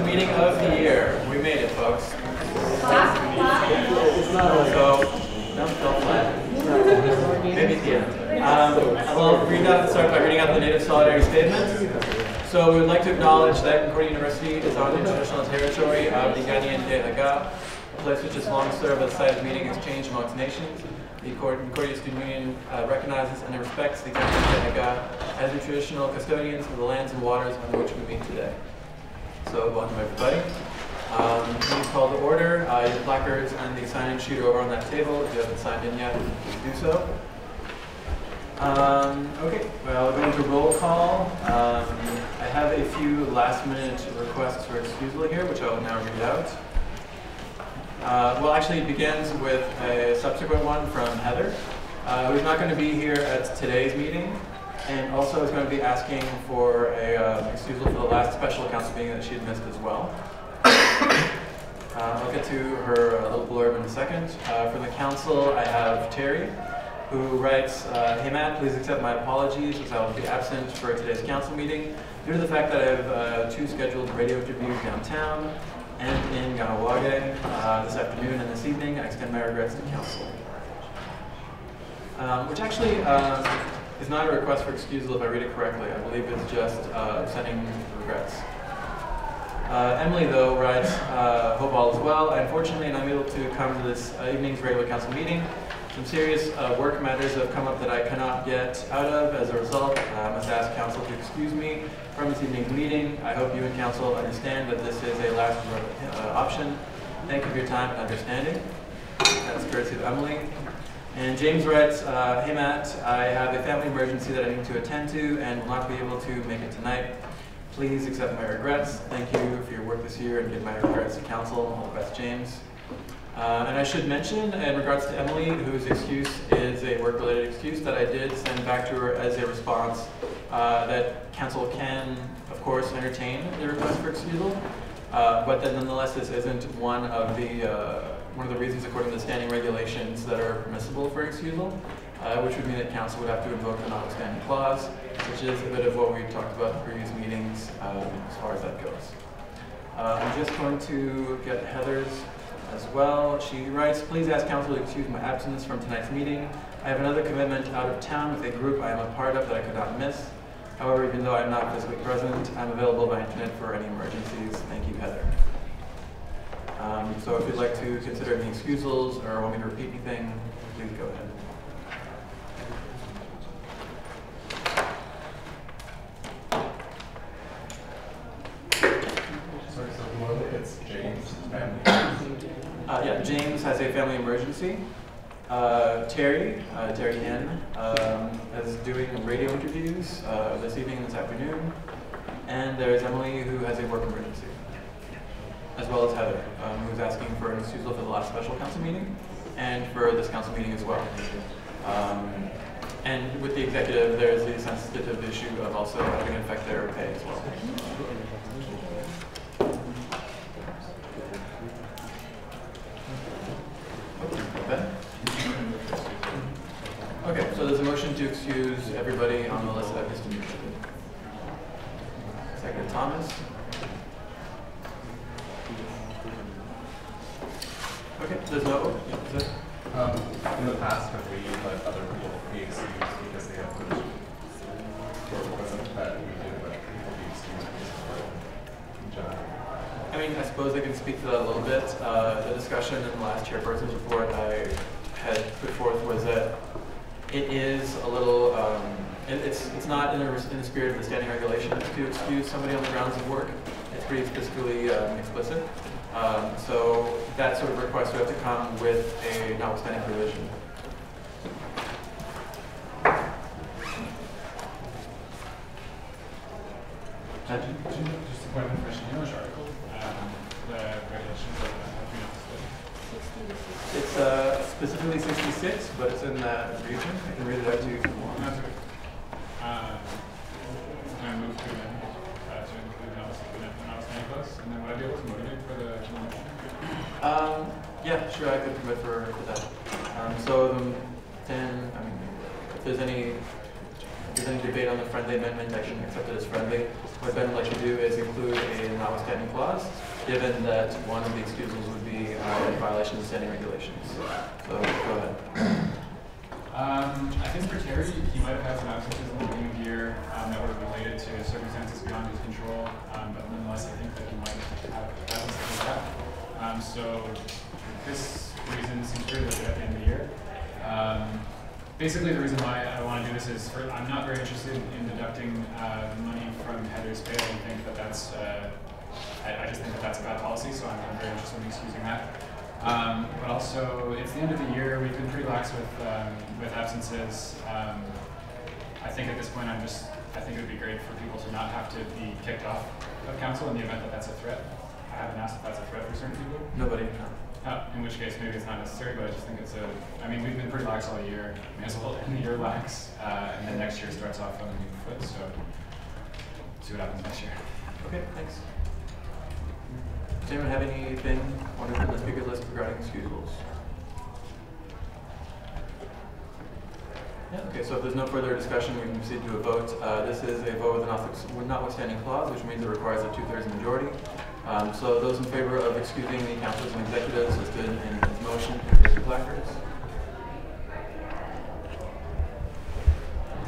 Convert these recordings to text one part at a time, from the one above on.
meeting of the year. We made it, folks. So, no, don't flat. Maybe at the end. I'll start by reading out the Native Solidarity Statement. So we would like to acknowledge that Concordia University is on the traditional territory of the Ghanaian De Haga, a place which has long served as a site of meeting and exchange amongst nations. The Concordia Student Union recognizes and respects the Ghanaian De Haga as the traditional custodians of the lands and waters on which we meet today. So welcome everybody. Please call to order. Your placards and the sign-in sheet are over on that table. If you haven't signed in yet, please do so. Okay, well, going to roll call. I have a few last-minute requests for excusal here, which I will now read out. Well, actually, it begins with a subsequent one from Heather, who's not going to be here at today's meeting, and also is going to be asking for a excusal for the last special council meeting that she had missed as well. I'll get to her little blurb in a second. From the council, I have Terry, who writes, "Hey Matt, please accept my apologies as I will be absent for today's council meeting due to the fact that I have 2 scheduled radio interviews downtown and in Ganawage this afternoon and this evening. I extend my regrets to council." Which actually is not a request for excusal if I read it correctly. I believe it's just sending regrets. Emily, though, writes, "Hope all is well. Unfortunately, I'm unable to come to this evening's regular council meeting. Some serious work matters have come up that I cannot get out of. As a result, I must ask council to excuse me from this evening's meeting. I hope you and council understand that this is a last option. Thank you for your time and understanding." That's courtesy of Emily. And James writes, "Hey Matt, I have a family emergency that I need to attend to and will not be able to make it tonight. Please accept my regrets. Thank you for your work this year and give my regrets to council. All the best, James." And I should mention, in regards to Emily, whose excuse is a work-related excuse, that I did send back to her as a response that council can, of course, entertain the request for excusal, but that nonetheless this isn't one of the reasons according to the standing regulations that are permissible for excusal, which would mean that council would have to invoke the notwithstanding clause, which is a bit of what we talked about in previous meetings as far as that goes. I'm just going to get Heather's as well. She writes, "Please ask council to excuse my absence from tonight's meeting. I have another commitment out of town with a group I am a part of that I could not miss. However, even though I'm not physically present, I'm available by internet for any emergencies. Thank you, Heather." So if you'd like to consider any excusals or want me to repeat anything, please go ahead. Sorry, so the one it's James' family. Yeah, James has a family emergency. Terry N, is doing radio interviews this evening and this afternoon. And there's Emily, who has a work emergency, as well as Heather, who's asking for an excusal for the last special council meeting and for this council meeting as well. And with the executive, there's the sensitive issue of also having an affect their pay as well. Okay, so there's a motion to excuse everybody on the list that I've just mentioned. Second, Thomas. Okay, there's no. Is it? In the past, have we let other people be excused because they have permission? Or wasn't that we did let people be excused in general? I mean, I suppose I can speak to that a little bit. The discussion in the last chairperson's report I had put forth was that it is a little, it's not in the spirit of the standing regulations to excuse somebody on the grounds of work. It's pretty specifically explicit. So that sort of request would have to come with a notwithstanding provision. Just a point of information, you know which article the regulations have been listed? It's specifically 66, but it's in that region. I can read it out to you if you want. That's okay. I move to include notwithstanding clause, and then would I be able to motivate for the motion? Yeah, sure, I could commit for that. So then, I mean, if there's any If there's any debate on the friendly amendment, I can accept it as friendly. What Ben would like to do is include a notwithstanding clause, given that one of the excusals would be in violation of standing regulations. So go ahead. I think for Terry, he might have had some absences in the beginning of the year that were related to circumstances beyond his control, but nonetheless, I think that he might have absences like that. So this reason seems pretty legit at the end of the year. Basically, the reason why I want to do this is I'm not very interested in deducting money from Heather's pay. I don't think that that's, I just think that that's a bad policy, so I'm very interested in excusing that. But also, it's the end of the year. We've been pretty lax with absences. I think at this point, I think it would be great for people to not have to be kicked off of council in the event that that's a threat. I haven't asked if that's a threat for certain people. Nobody. In which case, maybe it's not necessary, but I just think it's I mean, we've been pretty lax all year. May as well end the year lax, and then next year starts off on a new foot, so see what happens next year. Okay, thanks. Does anyone have anything on the speaker list regarding excusables? Yeah, okay, so if there's no further discussion, we can proceed to a vote. This is a vote with a notwithstanding clause, which means it requires a 2/3 majority. So those in favor of excusing the councilors and executives listed in this motion, please raise your placards.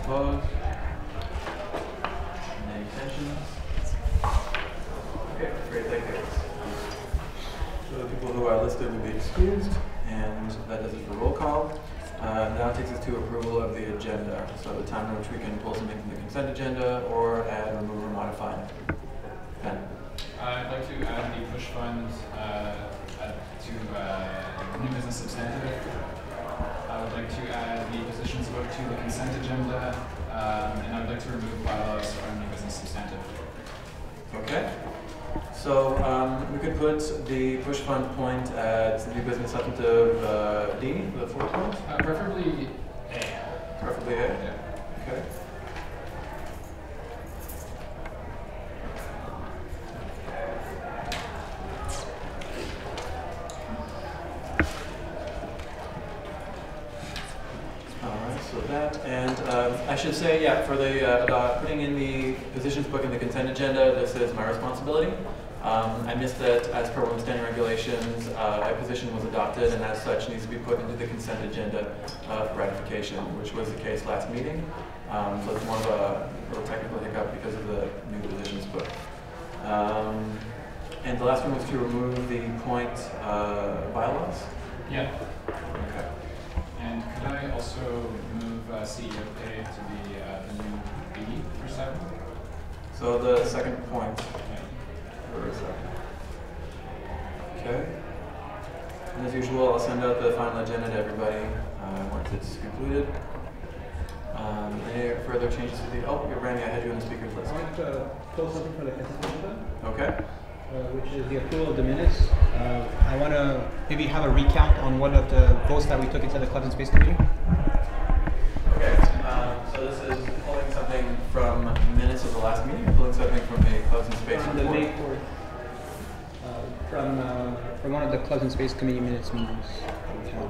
Opposed? Any abstentions? Okay, great, thank you. So the people who are listed will be excused, and that does it for roll call. Now it takes us to approval of the agenda. So the time in which we can pull something from the consent agenda or add, remove, or modify. Ben. I'd like to add the push fund to new business substantive. I would like to add the positions vote to the consent agenda, and I would like to remove bylaws from new business substantive. Okay. So we could put the push fund point at new business substantive D, the fourth point? Preferably A. Preferably A? Yeah. Okay. So that, and I should say, yeah, for the putting in the positions book in the consent agenda, this is my responsibility. I missed that as per one of the standing regulations, a position was adopted and as such needs to be put into the consent agenda for ratification, which was the case last meeting. So it's more of a little technical hiccup because of the new positions book. And the last one was to remove the point bylaws. Yeah. Okay. And could I also move CEO pay to be the new B for 7? So the second point. Yeah. Where is that? Okay. And as usual, I'll send out the final agenda to everybody once it's concluded. Any further changes to the? Oh, Randy, I had you on the speakers list. I want to pull something for the consent agenda. Okay. Which is the approval of the minutes. I want to maybe have a recount on one of the votes that we took into the Clubs and Space Committee. Okay, so this is pulling something from minutes of the last meeting, or pulling something from the Clubs and Space From the report? May 4th. From one of the Clubs and Space Committee minutes meetings that we had.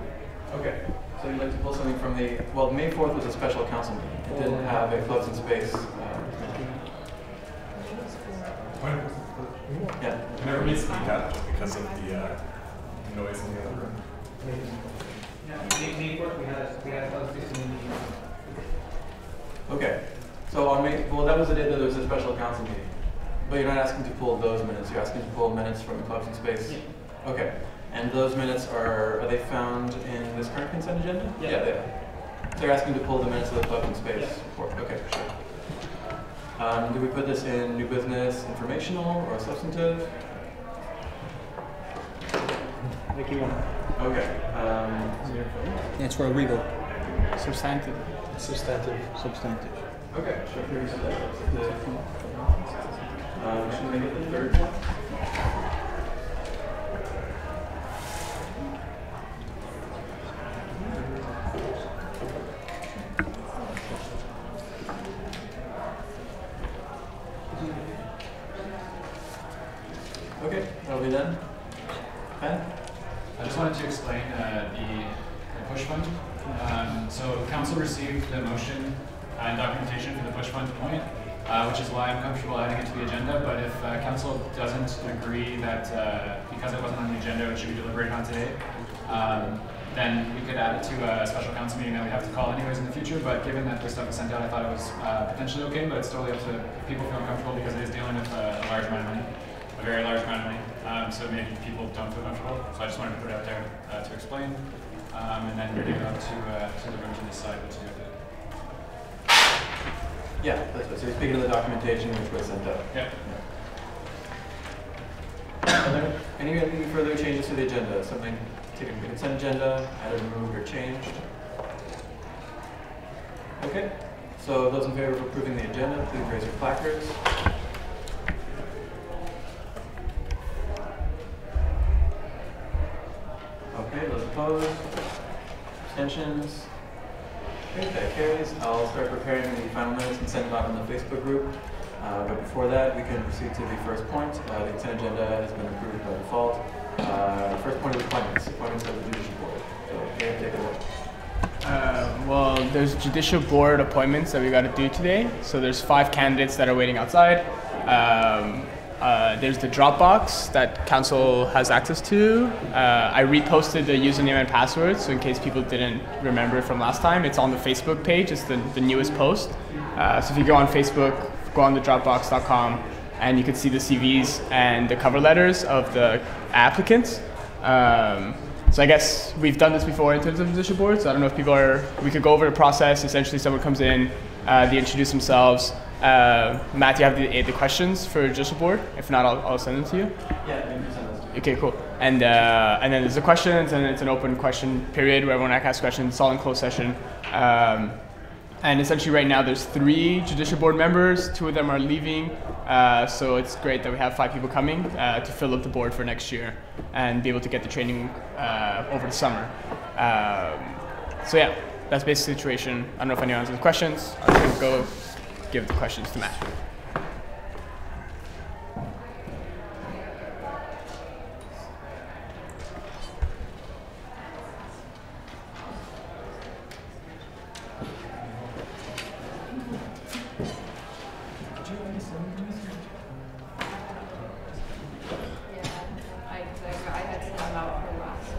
Okay, so you'd like to pull something from the, well, May 4th was a special council meeting. It didn't have a Clubs and Space. Yeah. Can everybody speak up because of the noise in the other room? Yeah, May 4th we had a Clubs and Space Committee meeting. Okay, so on May, well, that was the day that there was a special council meeting. But you're not asking to pull those minutes, you're asking to pull minutes from Clubs and Space? Yeah. Okay, and those minutes are they found in this current consent agenda? Yeah. They are. So you're asking to pull the minutes of the Clubs and Space report? Okay, sure. Do we put this in new business informational or substantive? Like you want. Okay. Yeah, it's for a legal. Substantive. Substantive. Substantive. Okay, sure. Here we see that. Should we make it the third one? Okay, that'll be done. Ben? I just wanted to explain the push fund. So council received the motion and documentation for the push fund deployment, which is why I'm comfortable adding it to the agenda. But if council doesn't agree that because it wasn't on the agenda, it should be deliberated on today, then we could add it to a special council meeting that we have to call anyways in the future. But given that this stuff was sent out, I thought it was potentially okay, but it's totally up to people feeling comfortable because it is dealing with a large amount of money, a very large amount of money. So maybe people don't feel comfortable. So I just wanted to put it out there to explain, and then leave it up to the room to decide what to do with it. Yeah, that's right. So you're speaking of the documentation which was sent out. Yeah. Are there any further changes to the agenda? Something taken from the consent agenda, added, removed, or changed? Okay. So those in favor of approving the agenda, please raise your placards. Okay, those opposed? Abstentions? Okay, that carries. I'll start preparing the final minutes and send them out on the Facebook group. But before that, we can proceed to the first point. The consent agenda has been approved by default. The first point is appointments of the judicial board. So, Mayor, take it away. Well, there's judicial board appointments that we got to do today. So there's 5 candidates that are waiting outside. There's the Dropbox that council has access to. I reposted the username and password, so in case people didn't remember from last time, it's on the Facebook page. It's the newest post. So if you go on Facebook, go on the Dropbox.com, and you can see the CVs and the cover letters of the applicants. So I guess we've done this before in terms of judicial board, so I don't know if people are, we could go over the process. Essentially someone comes in, they introduce themselves. Matt, you have the questions for judicial board? If not, I'll send them to you. Yeah, you can send those to me. Okay, cool. And then there's the questions, and it's an open question period where everyone can ask questions. It's all in closed session. And essentially right now there's 3 judicial board members, 2 of them are leaving. So it's great that we have 5 people coming to fill up the board for next year and be able to get the training over the summer. So yeah, that's basically the situation. I don't know if anyone has any questions. I can go give the questions to Matt. I had sent them out for last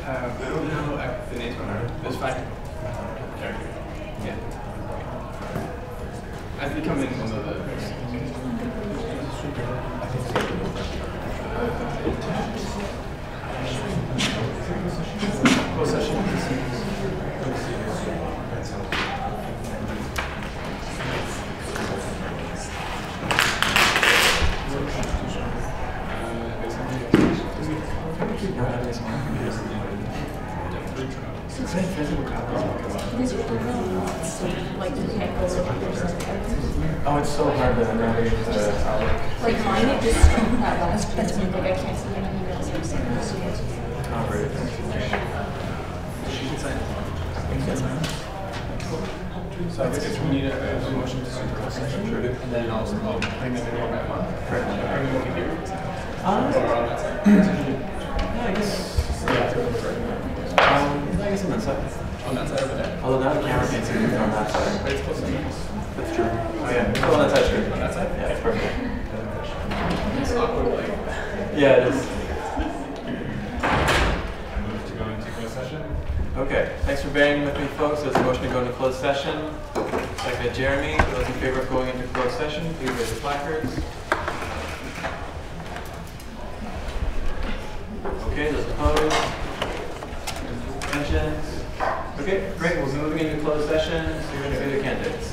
I don't know the names, but there's 5. Yeah. As they come in, we'll know the. Closed session. Oh, it's so hard to navigate the Outlook. Like mine, it just that last bit to me, like I can't see any emails or something. Oh, great. So I guess we need a motion to start the closed session, and then also bring them in one by one. Correct. Everyone can hear. Yeah, I guess. I guess on that side. On that side over there. Although now the camera can't see me on that side. But it's close enough. That's true. Oh yeah. Oh, on that side's good. On that side? Yeah, it's perfect. It's awkward, like. Yeah, it is. I move to go into closed session. Okay. Thanks for bearing with me, folks. There's a motion to go into closed session. Second, Jeremy. Those in favor of going into closed session, please raise your placards. Okay, those opposed? Abstentions? Okay, great. We'll be moving into closed session. So you're going to see the candidates.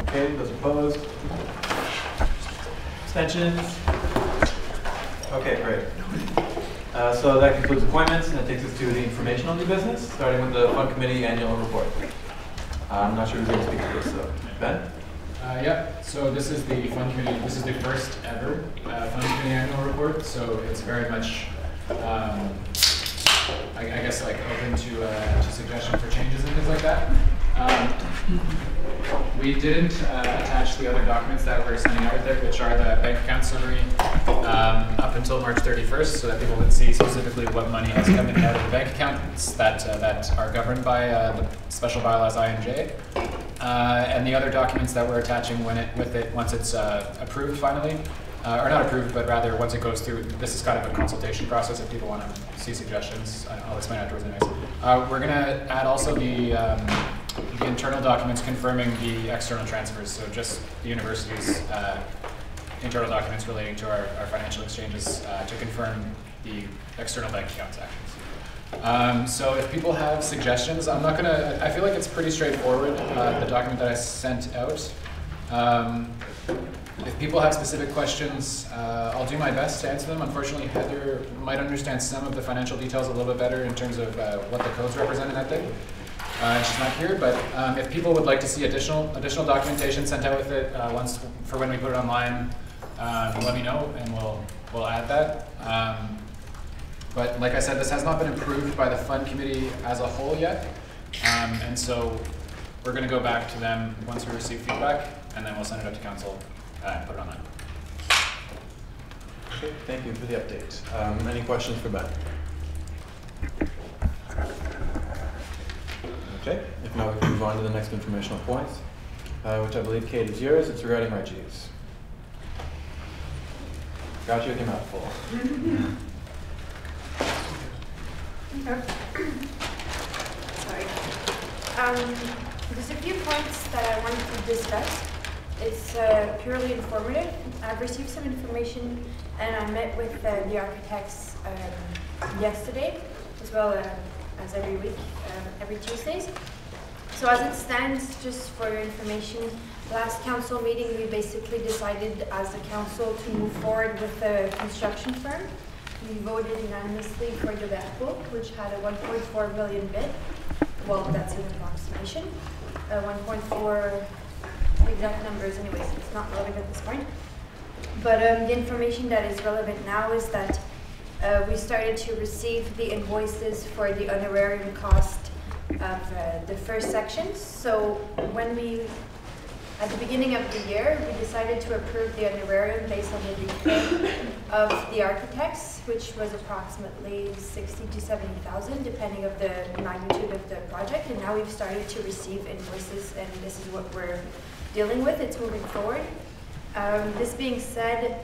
Okay, those opposed? Abstentions? Okay, great. So that concludes appointments, and that takes us to the informational new business, starting with the Fund Committee annual report. I'm not sure who's going to speak to this, so Ben? Yeah, so this is the Fund Committee, this is the first ever Fund Committee annual report, so it's very much, I guess, like open to suggestion for changes and things like that. We didn't attach the other documents that we're sending out there, which are the bank account summary up until March 31st, so that people can see specifically what money has come in and out of the bank accounts that are governed by the special bylaws INJ. And the other documents that we're attaching once it's approved finally, or not approved, but rather once it goes through. This is kind of a consultation process if people want to see suggestions. I'll explain afterwards anyways. We're going to add also the internal documents confirming the external transfers, so just the university's internal documents relating to our financial exchanges to confirm the external bank account actions. So if people have suggestions, I feel like it's pretty straightforward, the document that I sent out. If people have specific questions, I'll do my best to answer them. Unfortunately, Heather might understand some of the financial details a little bit better in terms of what the codes represent in that thing. She's not here, but if people would like to see additional documentation sent out with it for when we put it online, let me know and we'll add that. But like I said, this has not been approved by the Fund Committee as a whole yet, and so we're going to go back to them once we receive feedback, and then we'll send it out to council and put it online. Okay, thank you for the update. Any questions for Ben? Okay, if not, we can move on to the next informational points, which I believe, Kate, is yours. It's regarding Reggies. Got you with your mouth full. Sorry. There's a few points that I wanted to discuss. It's purely informative. I've received some information, and I met with the architects yesterday, as well as every week, every Tuesdays. So as it stands, just for your information, last council meeting we basically decided as a council to move forward with a construction firm. We voted unanimously for the Verco, which had a 1.4 million bid. Well, that's an approximation. 1.4 exact numbers anyways, it's not relevant at this point. But the information that is relevant now is that we started to receive the invoices for the honorarium cost of the first section. So when at the beginning of the year, we decided to approve the honorarium based on the decree of the architects, which was approximately 60 to 70,000, depending of the magnitude of the project. And now we've started to receive invoices, and this is what we're dealing with. It's moving forward. This being said,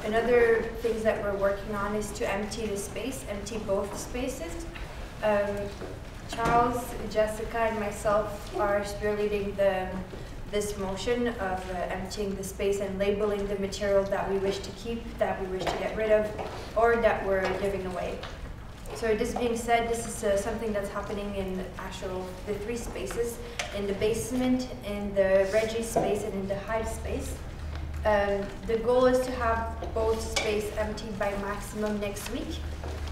another things that we're working on is to empty the space, empty both spaces. Charles, Jessica, and myself are spearleading this motion of emptying the space and labeling the material that we wish to keep, that we wish to get rid of, or that we're giving away. So this being said, this is something that's happening in the three spaces, in the basement, in the Reggie space, and in the Hive space. The goal is to have both space emptied by maximum next week.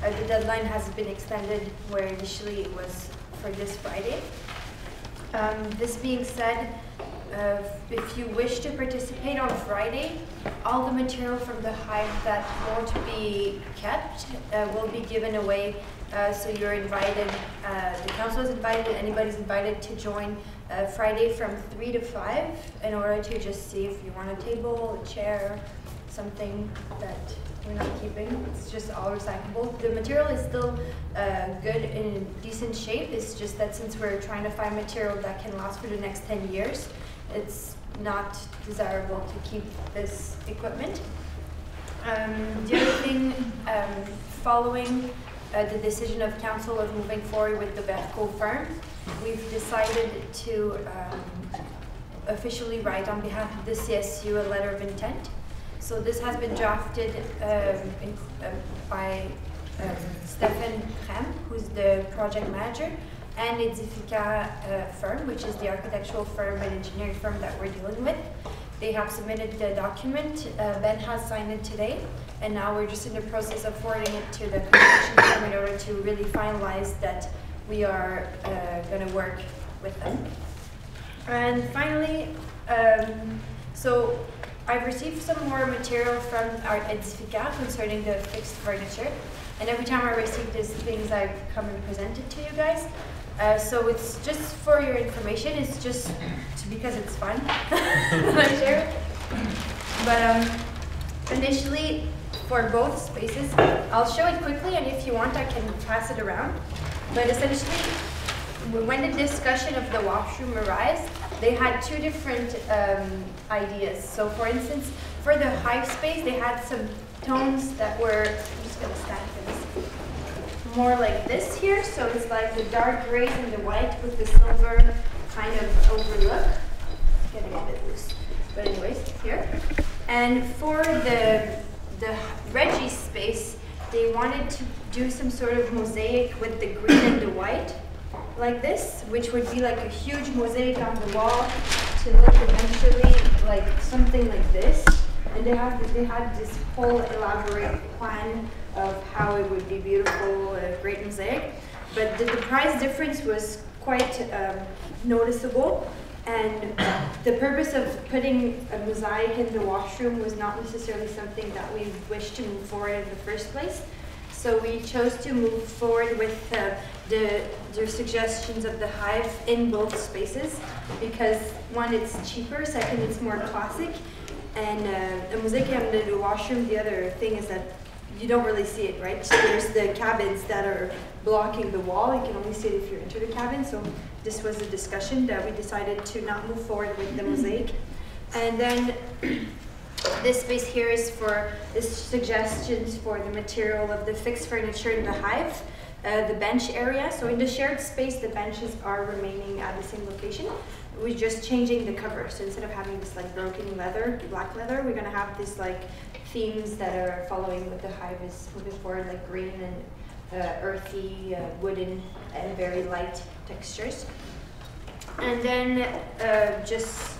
The deadline has been extended, where initially it was for this Friday. This being said, if you wish to participate on Friday, all the material from the Hive that won't be kept will be given away. So you're invited, the council is invited, and anybody's invited to join Friday from 3 to 5 in order to just see if you want a table, a chair, something that we're not keeping. It's just all recyclable. The material is still good, in decent shape. It's just that since we're trying to find material that can last for the next 10 years, it's not desirable to keep this equipment. The other thing, following the decision of council of moving forward with the Verco firm, we've decided to officially write on behalf of the CSU a letter of intent. So this has been drafted by Stefan Krem, who's the project manager, and Edifica firm, which is the architectural firm and engineering firm that we're dealing with. They have submitted the document. Ben has signed it today, and now we're just in the process of forwarding it to the construction firm in order to really finalize that we are going to work with them. And finally, so I've received some more material from our Edifica concerning the fixed furniture, and every time I receive these things, I come and present it to you guys. So it's just for your information. It's just because it's fun that I share it. But initially, for both spaces, I'll show it quickly, and if you want, I can pass it around. But essentially, when the discussion of the washroom arose, they had two different ideas. So for instance, for the hive space, they had some tones that were, I'm just gonna stand for this, more like this here. So it's like the dark grays and the white with the silver kind of overlook. It's getting a bit loose, but anyways, here. And for the Reggie space, they wanted to do some sort of mosaic with the green and the white, like this, which would be like a huge mosaic on the wall to look eventually like something like this. And they had this whole elaborate plan of how it would be beautiful, great mosaic. But the price difference was quite noticeable. And the purpose of putting a mosaic in the washroom was not necessarily something that we wished to move forward in the first place. So we chose to move forward with the suggestions of the hive in both spaces because one, it's cheaper, second, it's more classic. And a mosaic in the washroom, the other thing is that you don't really see it, right? So there's the cabins that are blocking the wall. You can only see it if you enter the cabin. So this was a discussion that we decided to not move forward with the mosaic. And then this space here is for the suggestions for the material of the fixed furniture in the hive, the bench area. So in the shared space, the benches are remaining at the same location. We're just changing the cover. So instead of having this like broken leather, black leather, we're gonna have this like themes that are following what the hive is moving forward, like green and earthy, wooden, and very light textures. And then just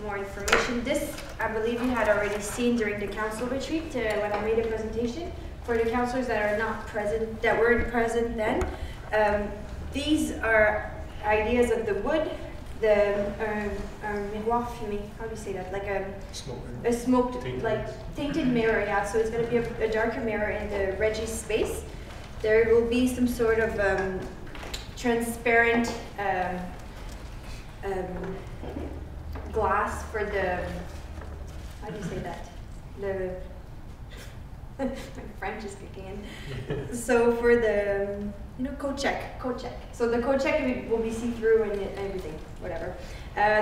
more information. This, I believe you had already seen during the council retreat when I made a presentation. For the councillors that are not present, that weren't present then, these are ideas of the wood, the miroir fumé, how do you say that? Like a smoked, like tinted mirror, yeah. So it's going to be a darker mirror in the Reggie space. There will be some sort of transparent glass for the, how do you say that? The my French is kicking in. So for the, coat check. So the coat check will be see-through and everything, whatever.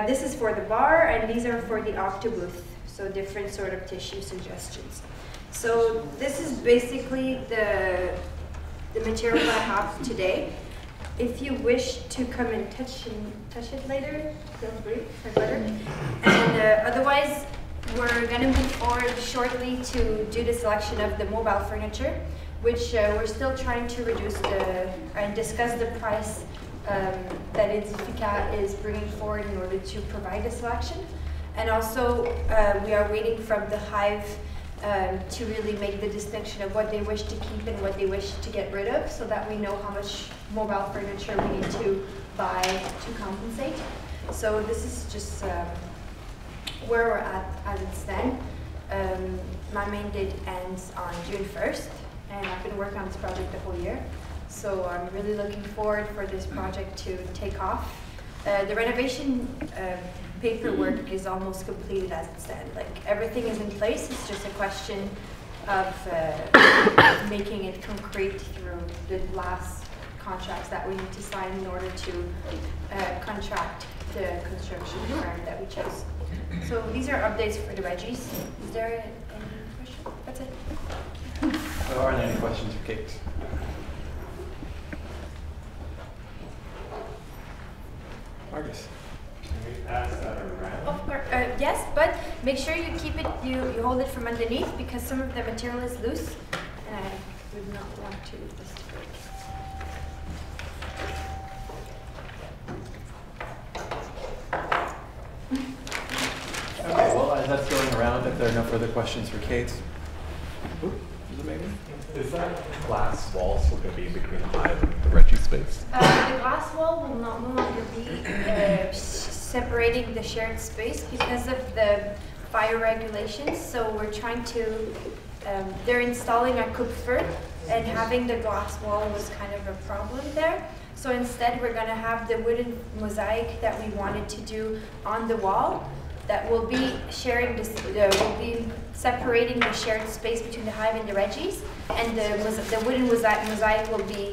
This is for the bar, and these are for the octobooth. So different sort of tissue suggestions. So this is basically the material that I have today. If you wish to come and touch it later, feel free, my pleasure. And otherwise, we're going to move forward shortly to do the selection of the mobile furniture, which we're still trying to reduce and discuss the price that Edifica is bringing forward in order to provide the selection. And also, we are waiting from the hive to really make the distinction of what they wish to keep and what they wish to get rid of, so that we know how much mobile furniture we need to buy to compensate. So this is just where we're at as it stands. My main date ends on June 1st, and I've been working on this project the whole year. So I'm really looking forward for this project to take off. The renovation paperwork is almost completed as it stands. Like everything is in place. It's just a question of making it concrete through the last contracts that we need to sign in order to contract the construction firm that we chose. So these are updates for the Reggies. Is there any question? That's it. So are there any questions for Kate? Marcus. Can we pass that around? Of course, yes, but make sure you keep it, you hold it from underneath because some of the material is loose, and I would not want to leave this to break. that's going around, if there are no further questions for Kate. Oop, is it maybe? Is that glass wall still going to be in between the hive and the Reggie space? The glass wall will no longer be separating the shared space because of the fire regulations. So we're trying to, they're installing a Kupfer, and having the glass wall was kind of a problem there. So instead we're going to have the wooden mosaic that we wanted to do on the wall that will be sharing this, will be separating the shared space between the hive and the Reggies, and the wooden mosaic will be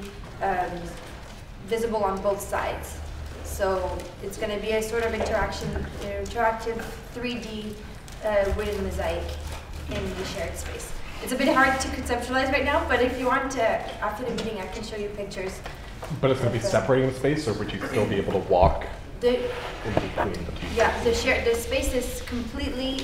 visible on both sides. So it's going to be a sort of interactive 3D wooden mosaic in the shared space. It's a bit hard to conceptualize right now, but if you want to, after the meeting, I can show you pictures. But it's going to be separating the space, or would you still be able to walk The, in between the two? yeah, the space is completely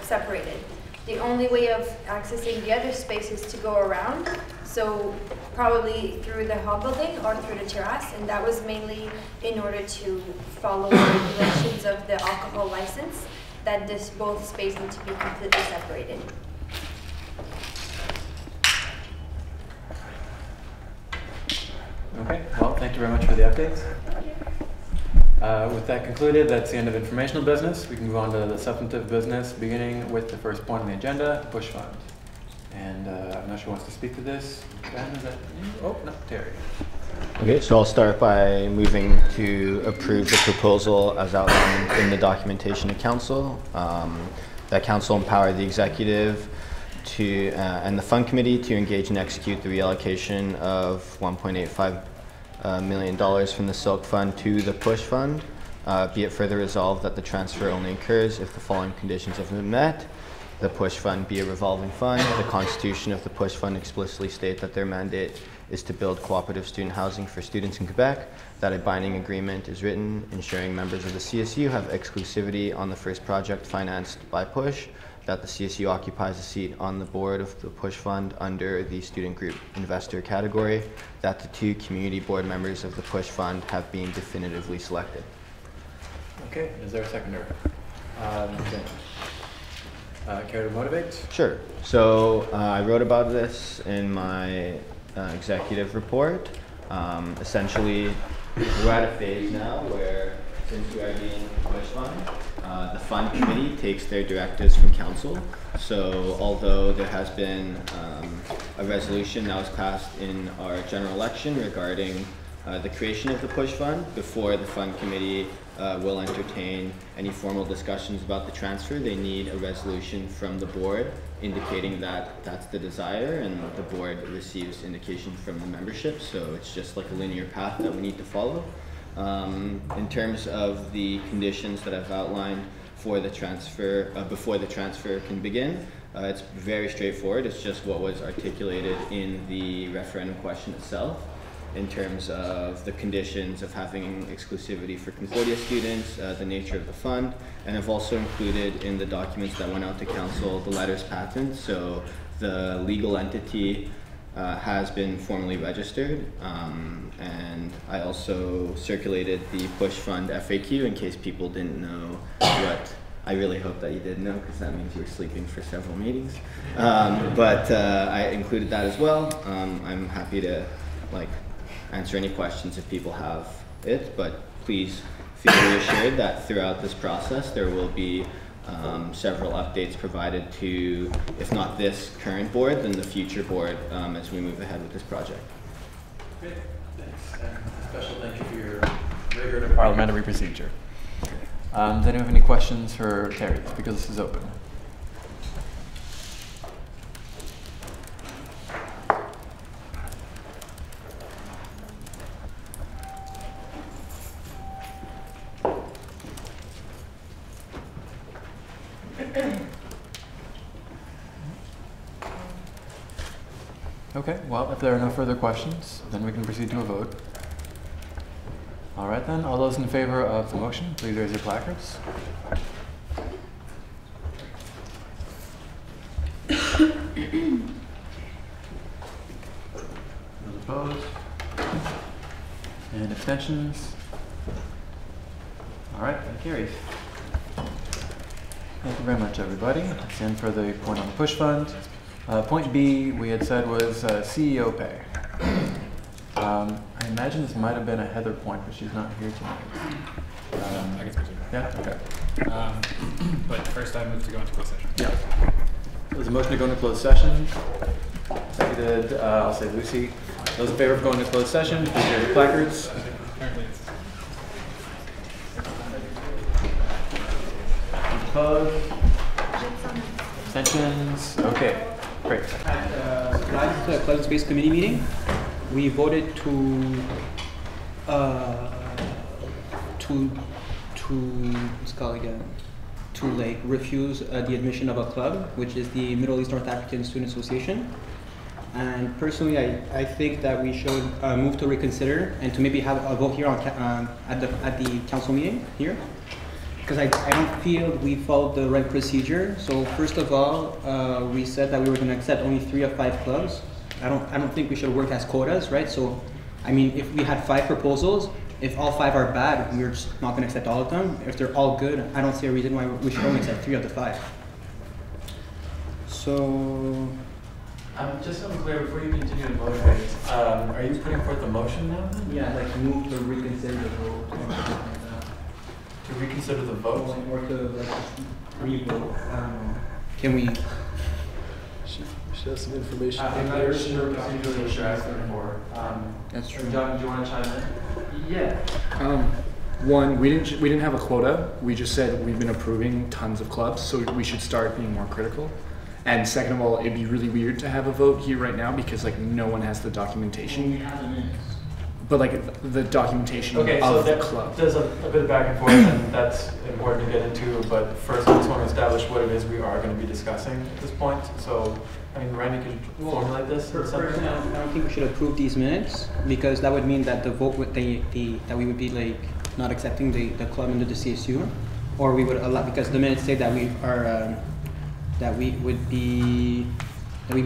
separated. The only way of accessing the other space is to go around, so probably through the hall building or through the terrace, and that was mainly in order to follow the regulations of the alcohol license, that both spaces need to be completely separated. Okay, well, thank you very much for the updates. With that concluded, that's the end of informational business. We can move on to the substantive business, beginning with the first point on the agenda, the push fund. And I'm not sure who wants to speak to this. Ben, is that you? Oh, no, Terry. Okay, so I'll start by moving to approve the proposal as outlined in the documentation to council. That council empower the executive to and the fund committee to engage and execute the reallocation of $1.85 million from the Silk Fund to the Push Fund. Be it further resolved that the transfer only occurs if the following conditions have been met. The Push Fund be a revolving fund. The Constitution of the Push Fund explicitly state that their mandate is to build cooperative student housing for students in Quebec. That a binding agreement is written ensuring members of the CSU have exclusivity on the first project financed by Push. That the CSU occupies a seat on the board of the Push Fund under the student group investor category. That the 2 community board members of the Push Fund have been definitively selected. Okay, is there a seconder? Care to motivate? Sure. So I wrote about this in my executive report. Essentially, we're at a phase now where, since we are being Push Fund, the fund committee takes their directives from council. So although there has been a resolution that was passed in our general election regarding the creation of the Push Fund, before the fund committee will entertain any formal discussions about the transfer, they need a resolution from the board indicating that that's the desire, and the board receives indication from the membership. So it's just like a linear path that we need to follow. In terms of the conditions that I've outlined for the transfer, before the transfer can begin, it's very straightforward. It's just what was articulated in the referendum question itself, in terms of the conditions of having exclusivity for Concordia students, the nature of the fund, and I've also included in the documents that went out to council the letters patent. So the legal entity has been formally registered, and I also circulated the Push Fund FAQ in case people didn't know what. I really hope that you did know, because that means you were sleeping for several meetings. But I included that as well. I'm happy to answer any questions if people have it, but please feel reassured that throughout this process there will be several updates provided to, if not this current board, then the future board as we move ahead with this project. Great, thanks. And a special thank you for your rigor to parliamentary procedure. Does anyone have any questions for Terry, because this is open? Okay, well, if there are no further questions, then we can proceed to a vote. All right then, all those in favor of the motion, please raise your placards. Those opposed? And abstentions? All right, that carries. Thank you very much, everybody. That's in for the point on the push fund. Point B, we had said was CEO pay. I imagine this might have been a Heather point, but she's not here tonight. I can speak to Yeah, okay. it. But first I move to go into closed session. Yeah. There's a motion to go into closed session. Seconded, I'll say Lucy. Those in favor of going into closed session, please raise your placards. Apparently it's Opposed? Abstentions? Okay, great. At last Pleasant Space Committee meeting, we voted to what's it called again? To like refuse the admission of a club, which is the Middle East North African Student Association. And personally, I think that we should move to reconsider and to maybe have a vote here on at the council meeting here, because I don't feel we followed the right procedure. So first of all, we said that we were going to accept only 3 of 5 clubs. I don't think we should work as quotas, right? So, I mean, if we had 5 proposals, if all 5 are bad, we're just not going to accept all of them. If they're all good, I don't see a reason why we should only accept 3 of the 5. So. Just so I'm clear, before you continue to motivate, are you putting forth a motion now? Yeah, like move to reconsider the vote. Or something like that. To reconsider the vote? Or to like re-vote. Can we? She has some information. I'm not sure procedurally what you're asking for. That's true. John, do you want to chime in? Yeah. One, we didn't have a quota. We just said we've been approving tons of clubs, so we should start being more critical. And second of all, it'd be really weird to have a vote here right now because like no one has the documentation. But like the documentation Okay, of so the club. there's a bit of back and forth, and that's important to get into. But first, I just want to establish what it is we are going to be discussing at this point. So, I mean, Randy, could you formulate this? Personally, I don't think we should approve these minutes because that would mean that the vote would that we would be like not accepting the club under the CSU, or we would allow, because the minutes say that we are that we would be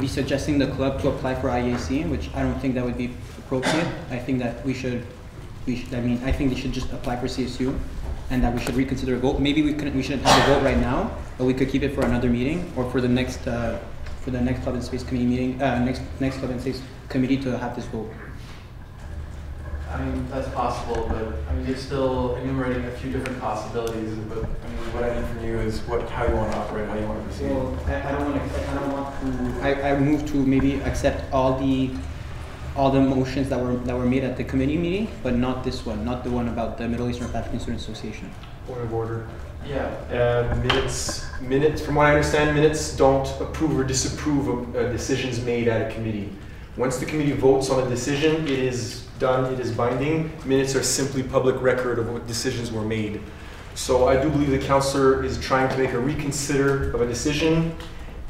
suggesting the club to apply for IAC, which I don't think that would be appropriate. I think that we should I think they should just apply for CSU, and that we should reconsider a vote. Maybe we shouldn't have a vote right now, but we could keep it for another meeting or for the next Club and Space Committee meeting, next Club and Space Committee to have this vote. I mean, that's possible, but I mean, you're still enumerating a few different possibilities. But I mean, what I need from you is how you want to operate, how you want to proceed. Well, I move to maybe accept all the motions that were made at the committee meeting, but not this one, not the one about the Middle East North African Student Association. Point of order. Yeah. Minutes. From what I understand, minutes don't approve or disapprove of decisions made at a committee. Once the committee votes on a decision, it is done. It is binding. Minutes are simply public record of what decisions were made. So I do believe the councillor is trying to make a reconsider of a decision,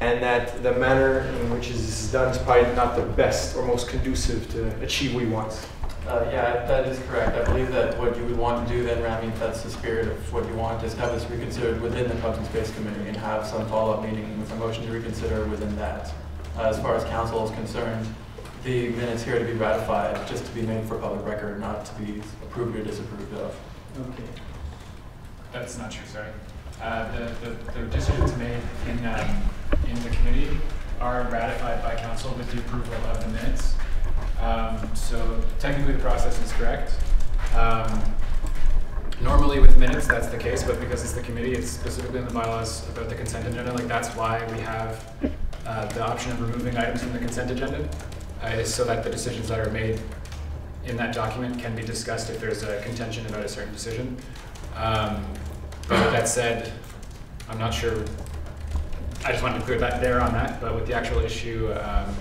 and that the manner in which this is done is probably not the best or most conducive to achieve what he wants. Yeah, that is correct. I believe that what you would want to do then, Rami, if that's the spirit of what you want, is have this reconsidered within the Clubs and Space Committee and have some follow-up meeting with a motion to reconsider within that. As far as council is concerned, the minutes here to be ratified, just to be made for public record, not to be approved or disapproved of. Okay. That's not true, sorry. The decisions made in the committee are ratified by council with the approval of the minutes. So technically the process is correct. Normally with minutes that's the case, but because it's the committee, it's specifically in the bylaws about the consent agenda. Like that's why we have the option of removing items from the consent agenda, is so that the decisions that are made in that document can be discussed if there's a contention about a certain decision. But with that said, I'm not sure. I just wanted to clear that there on that, but with the actual issue, I'm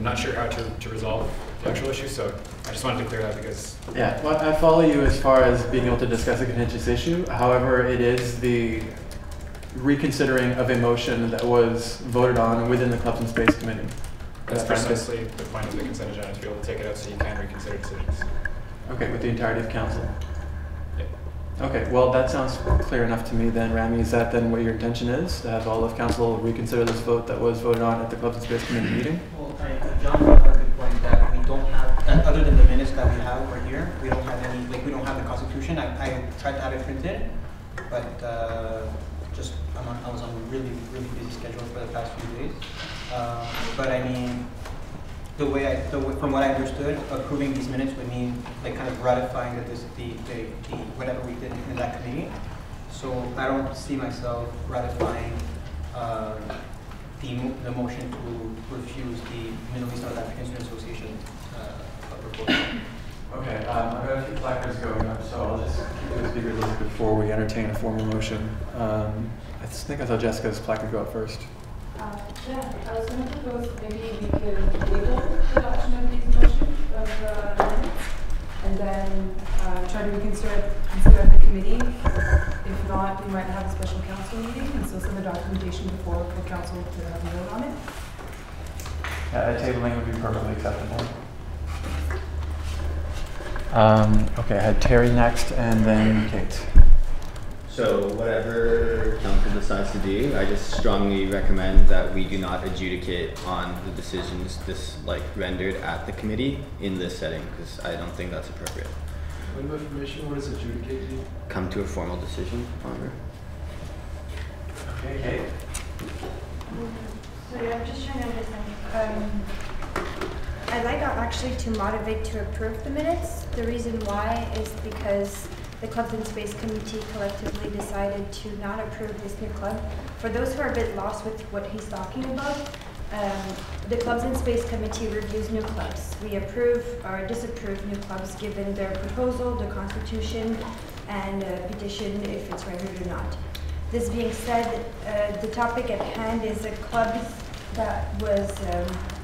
not sure how to resolve the actual issue, so I just wanted to clear that because... Yeah, well, I follow you as far as being able to discuss a contentious issue. However, it is the reconsidering of a motion that was voted on within the Clubs and Space Committee. That's precisely the point of the consent agenda, to be able to take it out so you can reconsider decisions. Okay, with the entirety of council. Yeah. Okay, well, that sounds clear enough to me then, Rami. Is that then what your intention is? To have all of council reconsider this vote that was voted on at the Clubs and Space Committee meeting? Well, John brought up a good point that we don't have, other than the minutes that we have over here, we don't have any, like we don't have the Constitution. I tried to have it printed, but just past few days. But I mean, from what I understood, approving these minutes would mean like kind of ratifying that the whatever we did in that committee. So I don't see myself ratifying the motion to refuse the Middle East North African Student Association proposal. Okay, I've got a few placards going up, so I'll just keep the speakers listed before we entertain a formal motion. I think I saw Jessica's placard go up first. Yeah, I was going to propose maybe we could table the adoption of these motions of minutes, and then try to consider at the committee. If not, we might have a special council meeting, and so send the documentation before for council to have a vote on it. Tabling would be perfectly acceptable. Okay, I had Terry next, and then Kate. So whatever council decides to do, I just strongly recommend that we do not adjudicate on the decisions rendered at the committee in this setting, because I don't think that's appropriate. Point of information, what does adjudicate mean? Come to a formal decision on it. Okay, Kate. Sorry, I'm just trying to understand. I'd like actually to motivate to approve the minutes. The reason why is because the Clubs and Space Committee collectively decided to not approve this new club. For those who are a bit lost with what he's talking about, the Clubs and Space Committee reviews new clubs. We approve or disapprove new clubs given their proposal, the constitution, and petition if it's rendered or not. This being said, the topic at hand is a club that was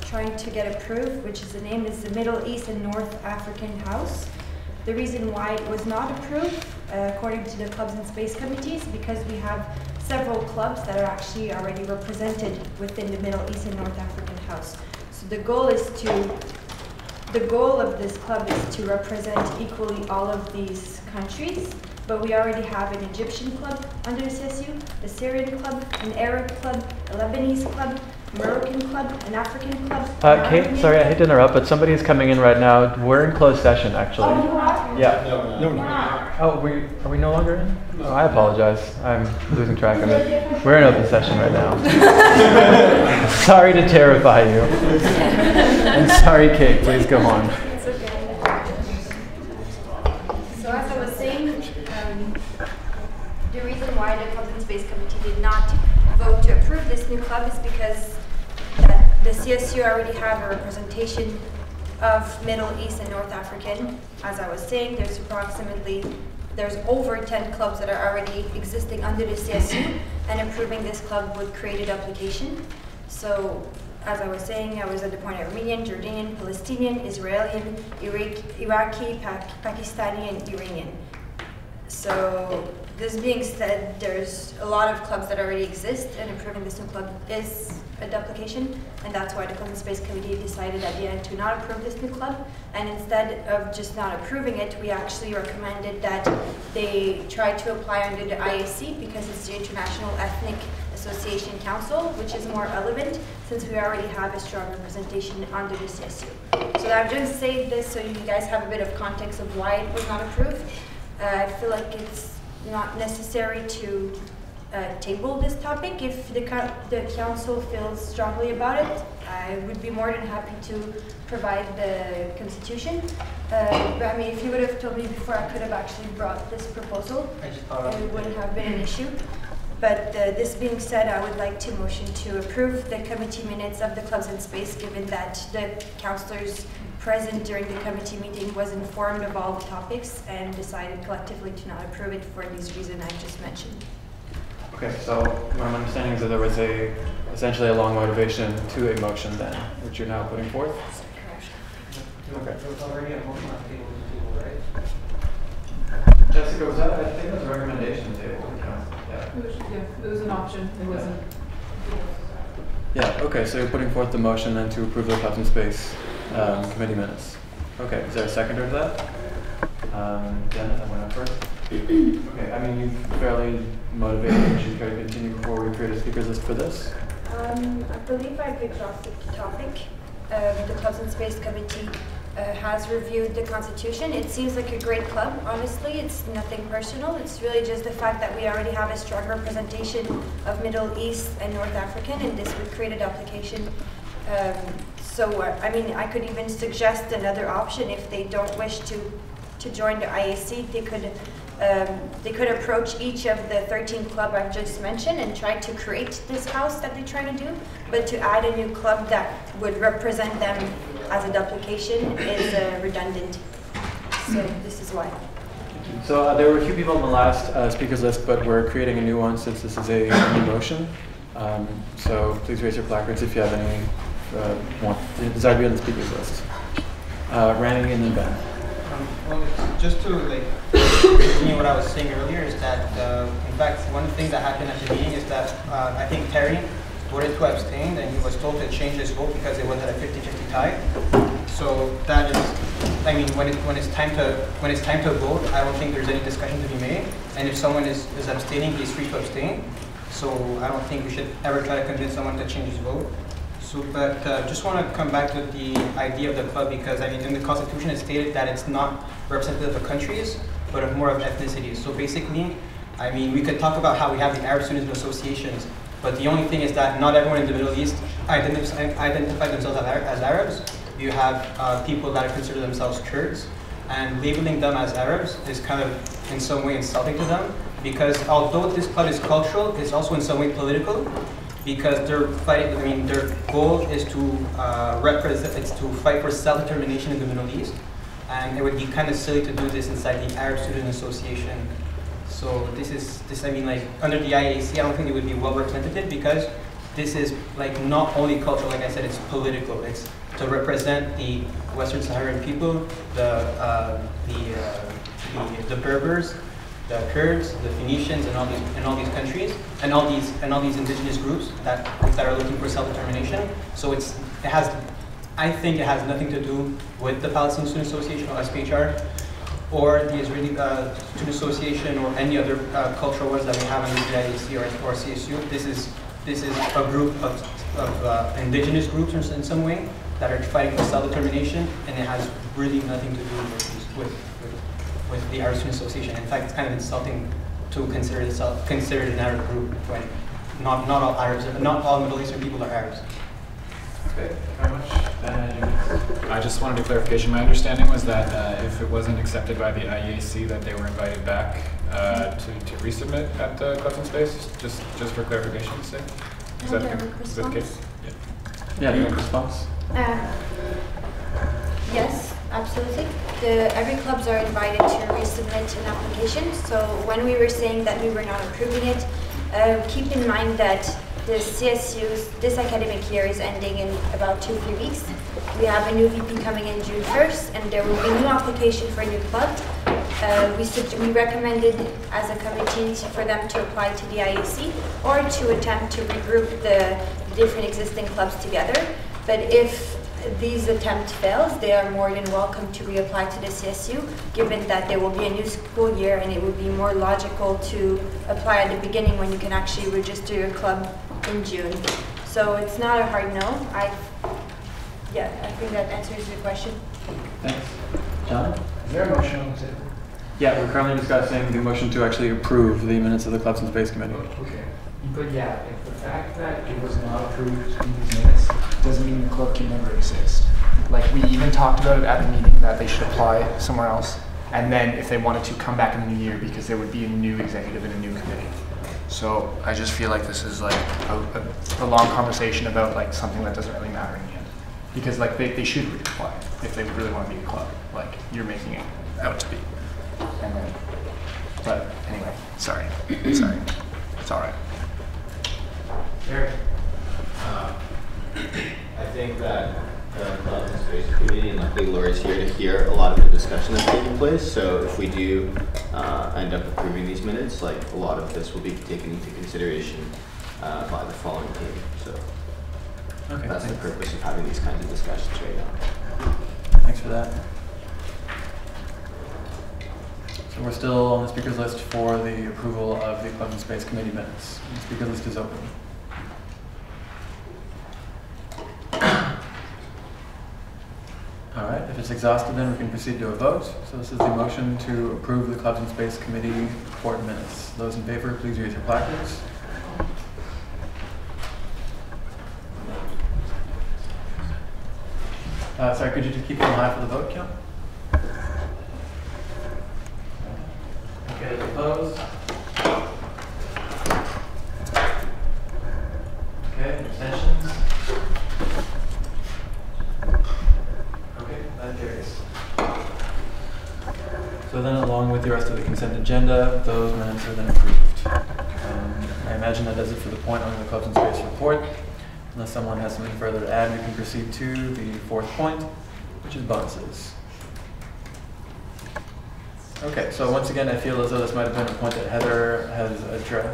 trying to get approved, which is the name is the Middle East and North African House. The reason why it was not approved, according to the Clubs and Space Committees, because we have several clubs that are actually already represented within the Middle East and North African House. So the goal of this club is to represent equally all of these countries, but we already have an Egyptian club under the CSU, a Syrian club, an Arab club, a Lebanese club, Moroccan club, an African club. Kate, sorry, I hate to interrupt, but somebody is coming in right now. We're in closed session, actually. Oh, you are? Yeah. No. Oh, are we no longer in? Oh, I apologize. I'm losing track of it. We're in open session right now. Sorry to terrify you. And sorry, Kate. Please go on. It's okay. So as I was saying, the reason why the Clubs and Space Committee did not vote to approve this new club is because the CSU already have a representation of Middle East and North African. As I was saying, there's over 10 clubs that are already existing under the CSU, and approving this club would create a duplication. So, as I was saying, I was at the point of Armenian, Jordanian, Palestinian, Israeli, Iraqi, Pakistani, and Iranian. So, this being said, there's a lot of clubs that already exist, and approving this new club is a duplication, and that's why the Clubs and Space Committee decided at the end to not approve this new club. And instead of just not approving it, we actually recommended that they try to apply under the IAC, because it's the International Ethnic Association Council, which is more relevant since we already have a strong representation under the CSU. So I've just said this so you guys have a bit of context of why it was not approved. I feel like it's not necessary to table this topic. If the council feels strongly about it, I would be more than happy to provide the constitution. But I mean, if you would have told me before, I could have actually brought this proposal, and it wouldn't have been an issue. But this being said, I would like to motion to approve the committee minutes of the Clubs and Space, given that the councillors present during the committee meeting was informed of all the topics and decided collectively to not approve it for these reasons I just mentioned. Okay, so what I'm understanding is that there was essentially a long motivation to a motion then, which you're now putting forth? Okay. So it's already a motion on the table, right? Jessica, was that, I think it was a recommendation table. Yeah, it was an option. It wasn't. Yeah, okay, so you're putting forth the motion then to approve the Clubs and Space committee minutes. Okay, is there a seconder to that? Jen, I went up first. Okay, I mean, you're fairly motivated. We should try to continue before we create a speakers list for this. I believe I've exhausted the topic. The Clubs and Space Committee has reviewed the Constitution. It seems like a great club, honestly. It's nothing personal. It's really just the fact that we already have a strong representation of Middle East and North African, and this would create a duplication. I mean, I could even suggest another option. If they don't wish to join the IAC, they could approach each of the 13 clubs I've just mentioned and try to create this house that they're trying to do, but to add a new club that would represent them as a duplication is redundant. So this is why. So there were a few people on the last speakers list, but we're creating a new one since this is a new motion. So please raise your placards if you have any desire to be on the speakers list. Rani and then Ben. Well, just to continue what I was saying earlier is that, in fact, one thing that happened at the meeting is that I think Terry voted to abstain, and he was told to change his vote because it was at a 50-50 tie. So that is, I mean, when it's time to vote, I don't think there's any discussion to be made. And if someone is abstaining, he's free to abstain. So I don't think we should ever try to convince someone to change his vote. So, but just want to come back to the idea of the club, because I mean, in the Constitution it stated that it's not representative of countries, but of more of ethnicities. So basically, I mean, we could talk about how we have the Arab Student Associations, but the only thing is that not everyone in the Middle East identify themselves as Arabs. You have people that consider themselves Kurds, and labeling them as Arabs is kind of in some way insulting to them, because although this club is cultural, it's also in some way political, because they're fighting, I mean, their goal is to fight for self-determination in the Middle East, and it would be kind of silly to do this inside the Arab Student Association. So I mean, like, under the IAC, I don't think it would be well represented, because this is like not only cultural, like I said, it's political. It's to represent the Western Saharan people, the Berbers, the Kurds, the Phoenicians, and all these countries, and all these indigenous groups that are looking for self-determination. So I think it has nothing to do with the Palestinian Student Association, or SPHR, or the Israeli Student Association, or any other cultural wars that we have under the IAC or CSU. This is a group of indigenous groups in some way that are fighting for self-determination, and it has really nothing to do with the Arab Student Association. In fact, it's kind of insulting to consider it an Arab group when not all Arabs, not all Middle Eastern people are Arabs. Okay, very much. I just wanted a clarification. My understanding was that if it wasn't accepted by the IEAC, that they were invited back to resubmit at Clubs and Space. Just for clarification's sake. Is that the case? Yeah, you have a response? Yes, absolutely. Every clubs are invited to resubmit an application. So when we were saying that we were not approving it, keep in mind that the CSU's, this academic year is ending in about 2-3 weeks. We have a new VP coming in June 1st, and there will be a new application for a new club. We recommended as a committee for them to apply to the IAC or to attempt to regroup the different existing clubs together. But if these attempts fails, they are more than welcome to reapply to the CSU, given that there will be a new school year and it would be more logical to apply at the beginning when you can actually register your club in June. So it's not a hard no. I think that answers your question. Thanks. John? Is there a motion on the table? Yeah, we're currently discussing the motion to actually approve the minutes of the Clubs and Space Committee. Okay. But yeah, if the fact that it was not approved in these minutes doesn't mean the club can never exist. Like, we even talked about it at the meeting that they should apply somewhere else, and then if they wanted to come back in the new year, because there would be a new executive and a new committee. So I just feel like this is like a long conversation about like something that doesn't really matter in the end. Because like they should reapply if they really want to be a club, like you're making it out to be. And then, but anyway, sorry. It's all right. Eric? I think that the Clubs and Space Committee, and luckily Laura's here to hear a lot of the discussion that's taking place. So if we do end up approving these minutes, like a lot of this will be taken into consideration by the following team. So that's the purpose of having these kinds of discussions right now. Thanks for that. So we're still on the speakers list for the approval of the Clubs and Space Committee minutes. The speaker list is open. All right, if it's exhausted, then we can proceed to a vote. So this is the motion to approve the Clubs and Space Committee report minutes. Those in favor, please raise your placards. Sorry, could you just keep them high for the vote count? Okay, opposed? Okay, abstentions? Okay, that carries. So then, along with the rest of the consent agenda, those minutes are then approved. I imagine that does it for the point on the Clubs and Space report. Unless someone has something further to add, we can proceed to the fourth point, which is bonuses. Okay, so once again, I feel as though this might have been a point that Heather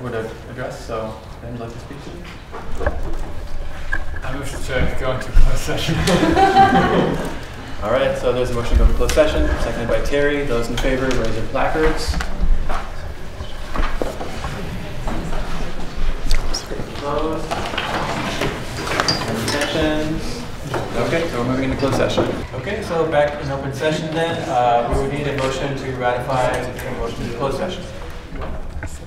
would have addressed, so Ben, would you like to speak to you? I move to go into closed session. All right, so there's a motion to go into closed session, seconded by Terry. Those in favor, raise your placards. Opposed? Abstentions? Okay, so we're moving into closed session. Okay, so back in open session then, we would need a motion to ratify the motion to closed session.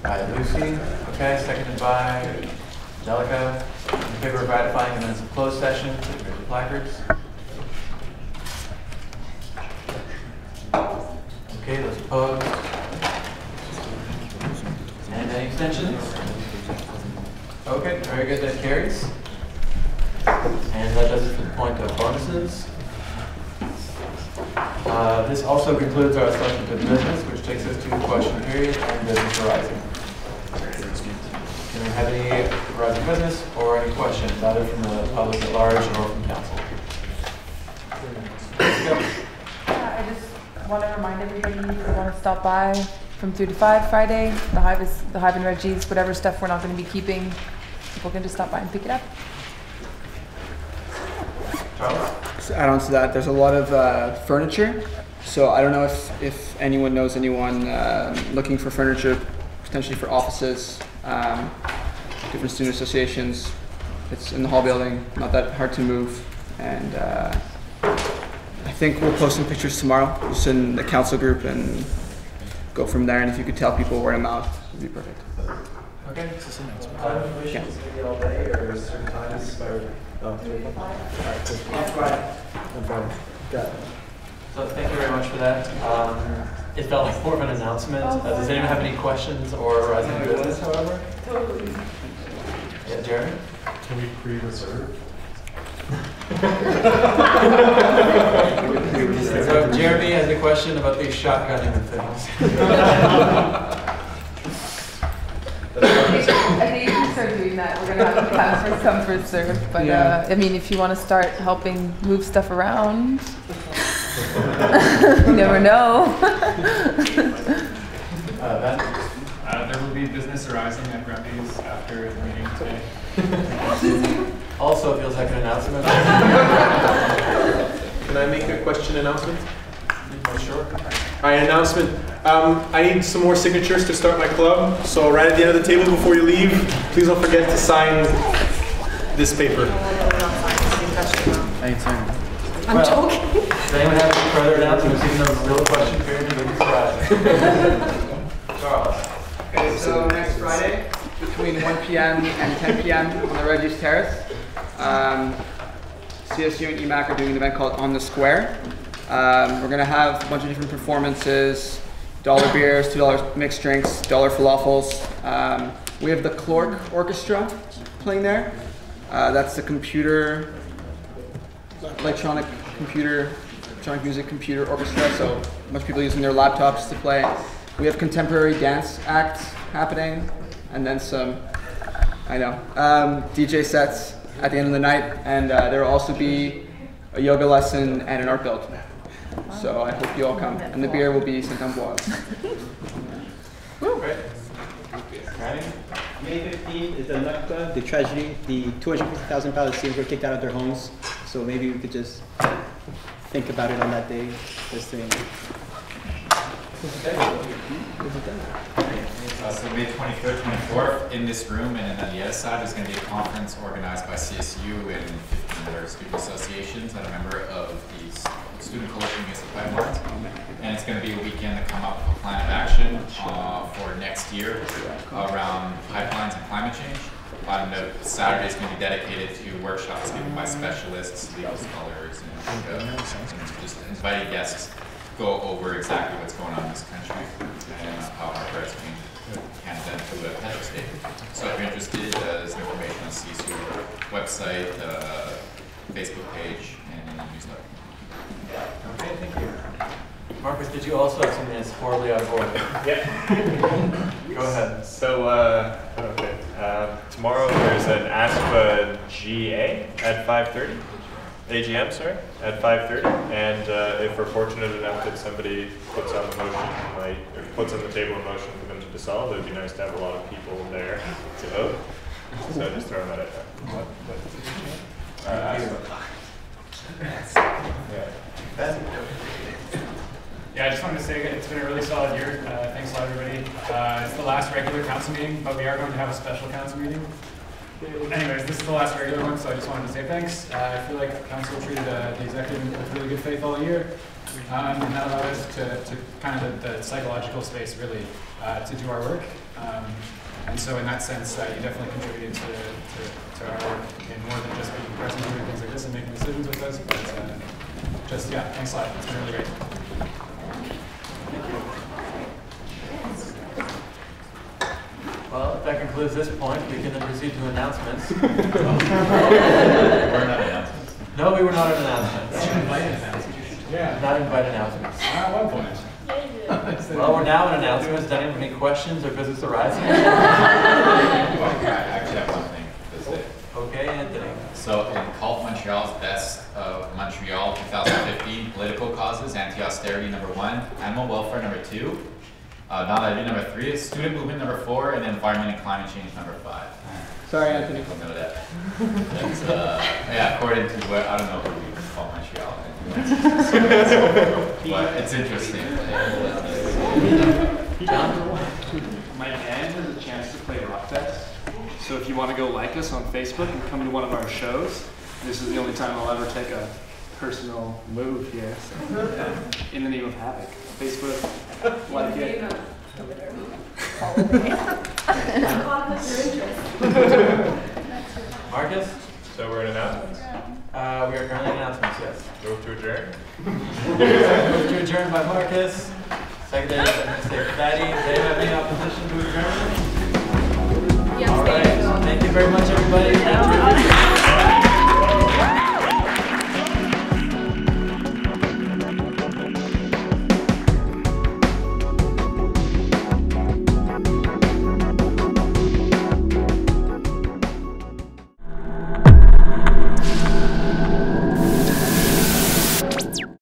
By Lucy, okay, seconded by Angelica. In favor of ratifying the minutes of closed session, please raise your placards. Okay, those opposed? And any abstentions? Okay, very good, that carries. And that does it for the point of bonuses. This also concludes our selection to business, which takes us to the question period and business arising. Do we have any arising business or any questions, either from the public at large or from council? I just want to remind everybody if you want to stop by from 3 to 5 Friday. The Hive and Reggie's, whatever stuff we're not going to be keeping, people can just stop by and pick it up. To add on to that, there's a lot of furniture. So I don't know if anyone knows anyone looking for furniture, potentially for offices, different student associations. It's in the hall building, not that hard to move. And I think we'll post some pictures tomorrow, just in the council group, and go from there. And if you could tell people word of mouth, it would be perfect. Okay. Is this announcement? Time information is going to be all day or certain times? On Friday. Got it. So thank you very much for that. It felt like more of an announcement. Does anyone have any questions or arising business, however? Totally. Yeah, Jeremy? Can we pre-reserve? So Jeremy has a question about these shotgunning of things. I think if we start doing that, we're going to have to plan for some first serve. But I mean, if you want to start helping move stuff around, you never know. There will be business arising at Grumpy's after the meeting today. Also feels like an announcement. Can I make a question announcement? Sure. All right, announcement. I need some more signatures to start my club. So right at the end of the table before you leave, please don't forget to sign this paper. I'm joking. Does anyone have any further announcements, even though the real question period is surprising? Charles. Okay, so next Friday, between 1 p.m. and 10 p.m. on the Reggie's Terrace, CSU and EMAC are doing an event called On the Square. We're going to have a bunch of different performances, $1 beers, $2 mixed drinks, $1 falafels. We have the Clork Orchestra playing there. That's the electronic music computer orchestra, so a bunch of people using their laptops to play. We have contemporary dance acts happening, and then some, DJ sets at the end of the night, and there will also be a yoga lesson and an art build. So I hope you all come, and the beer will be Saint-Amboise. Great. May 15th is the Nut Club, the tragedy. The 250,000 Palestinians were kicked out of their homes, so maybe we could just think about it on that day. Just to, So May 23rd, 24th, in this room, and then on the other side, there's going to be a conference organized by CSU and 15 other student associations. I'm a member of the pipelines. And it's going to be a weekend to come up with a plan of action for next year around pipelines and climate change. On the Saturday is going to be dedicated to workshops given by specialists, legal scholars, and just invited guests go over exactly what's going on in this country and how our rights change Canada into a petro state. So if you're interested, there's information on CSU website, Facebook page, and in the newsletter. Okay, thank you. Marcus, did you also have something that's horribly out of order? Yeah. Go ahead. So, okay. Tomorrow there's an ASPA GA at 5:30. AGM, sorry, at 5:30. And if we're fortunate enough that somebody puts on the motion, or puts on the table a motion for them to dissolve, it would be nice to have a lot of people there to vote. So just throwing that out there. Yeah, I just wanted to say it's been a really solid year. Thanks a lot, everybody. It's the last regular council meeting, but we are going to have a special council meeting. Anyways, this is the last regular one, so I just wanted to say thanks. I feel like council treated the executive with really good faith all year, and that allowed us to kind of the psychological space really to do our work. And so in that sense, you definitely contributed to our work in more than just being present doing things like this and making decisions with us, but just, yeah, thanks a lot. It's been really great. Well, if that concludes this point, we can then proceed to announcements. We're not announcements. No, we were not at announcements. Invited announcements. Yeah. Not invited announcements. At one point. Well, we're now in announcements. Does anyone have any questions or business arising? Well, I actually have something to say. Okay, Anthony. So in Cult Montreal's Best of Montreal 2015, political causes, anti-austerity #1, animal welfare #2, non-ID #3, is student movement #4, and environment and climate change #5. Sorry, Anthony. I'll know that. That's, yeah, according to what, I don't know who we call Montreal. But it's interesting. My band has a chance to play Rockfest. So if you want to go like us on Facebook and come to one of our shows, this is the only time I'll ever take a personal move here. So, in the name of Havoc. Facebook, like it. Marcus? So we're in announcements. We are currently in announcements, yes. Move to adjourn. Move to adjourn by Marcus. Seconded by Mr. Fatty. Do they have any opposition to adjournment? Yes, all right. Thank you very much, everybody.